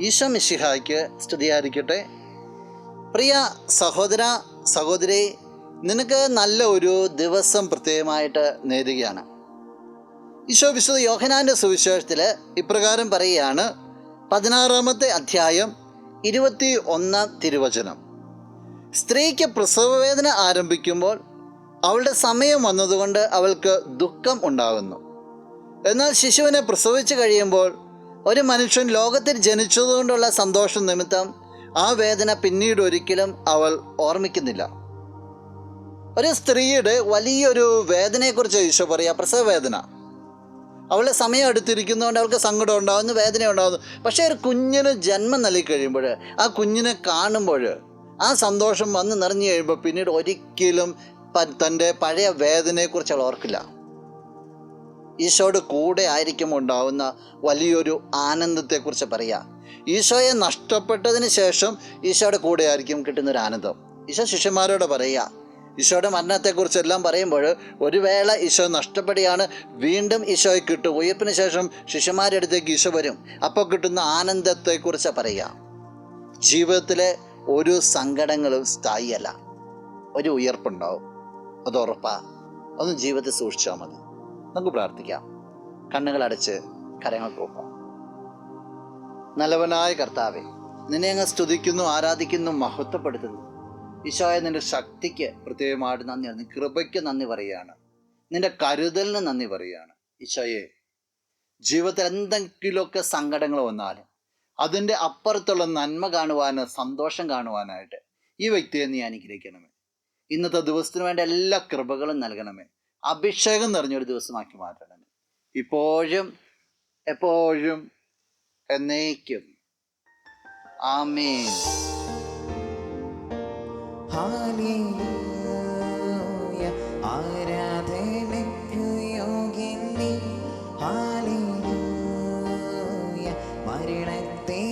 ഈശോ മിശിഹായ്ക്ക് സ്തുതിയായിരിക്കട്ടെ. പ്രിയ സഹോദര സഹോദരി, നിനക്ക് നല്ല ഒരു ദിവസം പ്രത്യേകമായിട്ട് നേരുകയാണ്. ഈശോ വിശുദ്ധ യോഹന്നാൻ്റെ സുവിശേഷത്തിൽ ഇപ്രകാരം പറയുകയാണ്, 16-ാമത്തെ അധ്യായം 21 തിരുവചനം. സ്ത്രീക്ക് പ്രസവവേദന ആരംഭിക്കുമ്പോൾ അവളുടെ സമയം വന്നതുകൊണ്ട് അവൾക്ക് ദുഃഖം ഉണ്ടാകുന്നു. എന്നാൽ ശിശുവിനെ പ്രസവിച്ചു കഴിയുമ്പോൾ ഒരു മനുഷ്യൻ ലോകത്തിൽ ജനിച്ചതുകൊണ്ടുള്ള സന്തോഷം നിമിത്തം ആ വേദന പിന്നീട് ഒരിക്കലും അവൾ ഓർമ്മിക്കുന്നില്ല. ഒരു സ്ത്രീയുടെ വലിയൊരു വേദനയെക്കുറിച്ച് ഈശോ പറയുക, പ്രസവവേദന. അവളുടെ സമയം അടുത്തിരിക്കുന്നതുകൊണ്ട് അവൾക്ക് സങ്കടം ഉണ്ടാകുന്നു, വേദന ഉണ്ടാകുന്നു. പക്ഷേ ഒരു കുഞ്ഞിന് ജന്മം നൽകി കഴിയുമ്പോൾ, ആ കുഞ്ഞിനെ കാണുമ്പോൾ ആ സന്തോഷം വന്ന് നിറഞ്ഞു കഴിയുമ്പോൾ പിന്നീട് ഒരിക്കലും തൻ്റെ പഴയ വേദനയെക്കുറിച്ച് അവൾ ഓർക്കില്ല. ഈശോയുടെ കൂടെ ആയിരിക്കുമ്പോൾ ഉണ്ടാവുന്ന വലിയൊരു ആനന്ദത്തെക്കുറിച്ച് പറയുക. ഈശോയെ നഷ്ടപ്പെട്ടതിന് ശേഷം ഈശോയുടെ കൂടെ ആയിരിക്കും കിട്ടുന്നൊരു ആനന്ദം. ഈശോ ശിഷ്യന്മാരോട് പറയുക, ഈശോയുടെ മരണത്തെക്കുറിച്ചെല്ലാം പറയുമ്പോൾ ഒരു വേള ഈശോ നഷ്ടപ്പെടുകയാണ്, വീണ്ടും ഈശോയെ കിട്ടും. ഉയർപ്പിന് ശേഷം ശിഷ്യന്മാരുടെ അടുത്തേക്ക് ഈശോ വരും. അപ്പോൾ കിട്ടുന്ന ആനന്ദത്തെക്കുറിച്ച് പറയുക. ജീവിതത്തിലെ ഒരു സങ്കടങ്ങളും സ്ഥായിയല്ല. ഒരു ഉയർപ്പുണ്ടാവും, അത് ഉറപ്പാണ്. ഒന്നും ജീവിതത്തിൽ സൂക്ഷിച്ചാൽ മതി. നമുക്ക് പ്രാർത്ഥിക്കാം. കണ്ണുകളടച്ച് കരങ്ങൾ പോകാം. നല്ലവനായ കർത്താവേ, നിന്നെ അങ്ങ് സ്തുതിക്കുന്നു, ആരാധിക്കുന്നു, മഹത്വപ്പെടുത്തുന്നു. ഈശോയെ, നിൻ്റെ ശക്തിക്ക് പ്രത്യേകമായിട്ട് നന്ദി, നിന്റെ കൃപയ്ക്ക് നന്ദി പറയുകയാണ്, നിൻ്റെ കരുതലിന് നന്ദി പറയുകയാണ്. ഈശോയെ, ജീവിതത്തിൽ എന്തെങ്കിലുമൊക്കെ സങ്കടങ്ങൾ വന്നാലും അതിൻ്റെ അപ്പുറത്തുള്ള നന്മ കാണുവാന്, സന്തോഷം കാണുവാനായിട്ട് ഈ വ്യക്തിയെ നീ അനുഗ്രഹിക്കണമേ. ഇന്നത്തെ ദിവസത്തിന് വേണ്ട എല്ലാ കൃപകളും നൽകണമേ. അഭിഷേകം നിറഞ്ഞൊരു ദിവസമാക്കി മാറ്റണമേ, ഇപ്പോഴും എപ്പോഴും എന്നേക്കും. ആമേൻ. ആരാധനയ്ക്കു യോഗ്യൻ നീ, ഹല്ലേലൂയ. മരണത്തെ